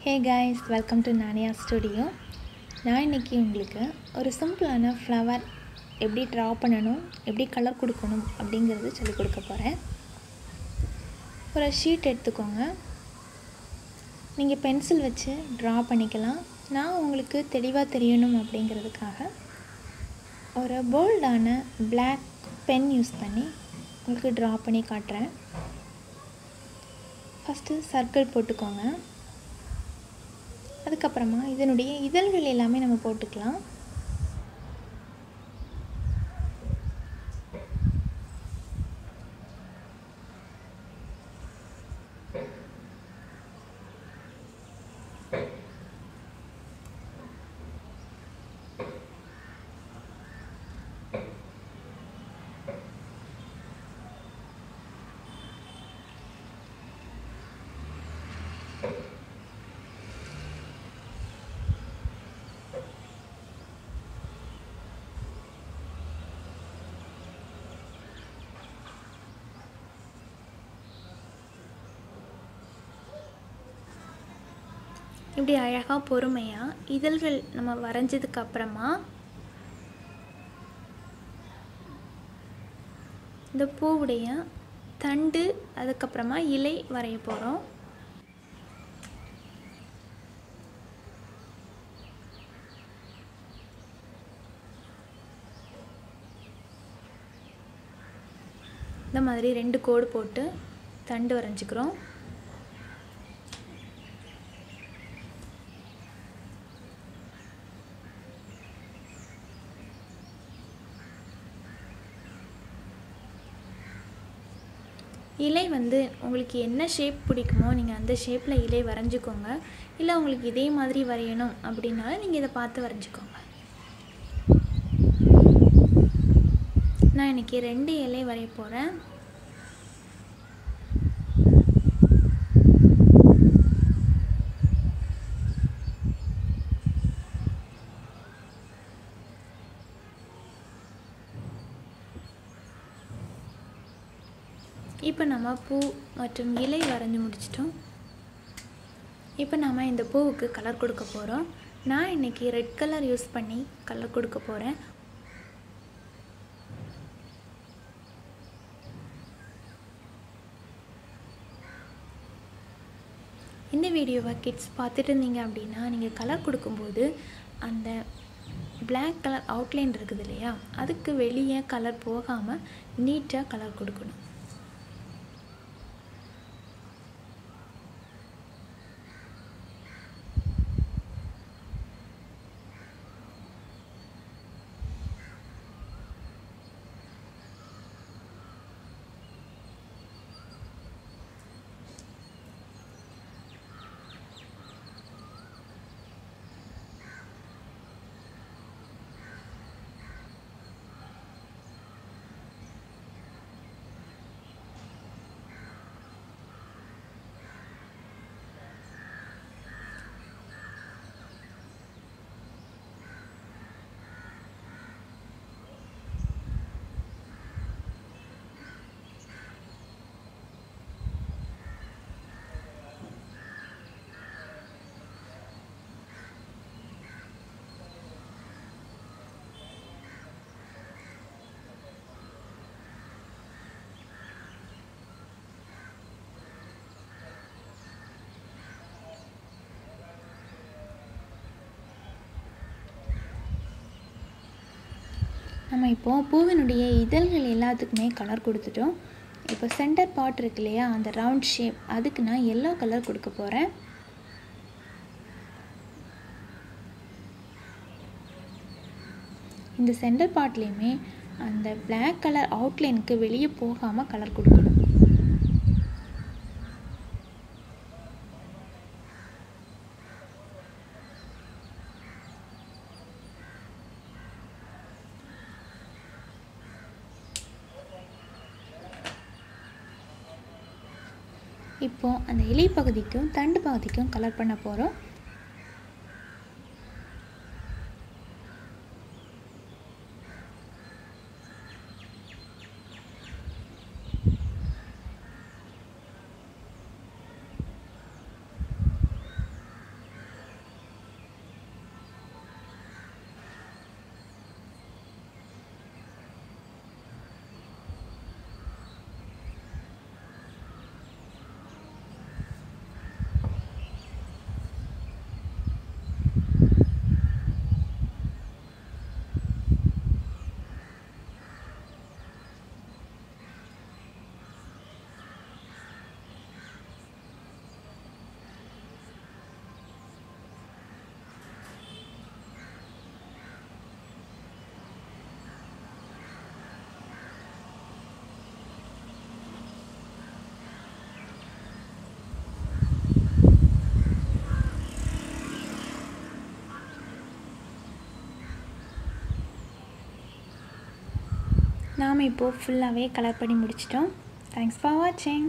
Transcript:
Hey guys, welcome to naniartstudio. நான் இன்னைக்கு உங்களுக்கு ஒரு சிம்பிளான ஃப்ளவர் எப்படி ட்ரா பண்ணணும், எப்படி கலர் கொடுக்கணும் அப்படிங்கிறது சொல்லிக் கொடுக்க போகிறேன். ஒரு ஷீட் எடுத்துக்கோங்க. நீங்கள் பென்சில் வச்சு ட்ரா பண்ணிக்கலாம். நான் உங்களுக்கு தெளிவாக தெரியணும் அப்படிங்கிறதுக்காக ஒரு போல்டான பிளாக் பென் யூஸ் பண்ணி உங்களுக்கு ட்ரா பண்ணி காட்டுறேன். ஃபஸ்ட்டு சர்க்கிள் போட்டுக்கோங்க. அதுக்கப்புறமா இதனுடைய இதழ்கள் எல்லாமே நம்ம போட்டுக்கலாம். இப்படி அழகாக பொறுமையாக இதழ்கள் நம்ம வரைஞ்சதுக்கு அப்புறமா இந்த பூவுடைய தண்டு அதுக்கப்புறமா இலை வரைய போகிறோம். இந்த மாதிரி 2 கோடு போட்டு தண்டு வரைஞ்சிக்கிறோம். இலை உங்களுக்கு என்ன ஷேப் பிடிக்குமோ நீங்கள் அந்த ஷேப்பில் இலை வரைஞ்சிக்கோங்க. இல்லை உங்களுக்கு இதே மாதிரி வரையணும் அப்படின்னாலும் நீங்கள் இதை பார்த்து வரைஞ்சிக்கோங்க. நான் இன்றைக்கி 2 இலை வரைய போகிறேன். இப்போ நம்ம பூ மற்றும் இலை வரைஞ்சி முடிச்சிட்டோம். இப்போ நம்ம இந்த பூவுக்கு கலர் கொடுக்க போகிறோம். நான் இன்றைக்கி ரெட் கலர் யூஸ் பண்ணி கலர் கொடுக்க போகிறேன். இந்த வீடியோவை கிட்ஸ் பார்த்துட்டு இருந்தீங்க அப்படின்னா நீங்கள் கலர் கொடுக்கும்போது அந்த பிளாக் கலர் அவுட்லைன் இருக்குது இல்லையா, அதுக்கு வெளியே கலர் போகாமல் நீட்டாக கலர் கொடுக்கணும். நம்ம இப்போது பூவினுடைய இதழ்கள் எல்லாத்துக்குமே கலர் கொடுத்துட்டோம். இப்போ சென்டர் பார்ட் இருக்கு இல்லையா, அந்த ரவுண்ட் ஷேப், அதுக்கு நான் எல்லோ கலர் கொடுக்க போகிறேன். இந்த சென்டர் பார்ட்லேயுமே அந்த பிளாக் கலர் அவுட்லைனுக்கு வெளியே போகாமல் கலர் கொடுக்கணும். இப்போ அந்த இலை பகுதிக்கும் தண்டு பகுதிக்கும் கலர் பண்ண போகிறோம். நாம் இப்போது ஃபுல்லாகவே கலர் பண்ணி முடிச்சிட்டோம். தேங்க்ஸ் ஃபார் வாட்சிங்.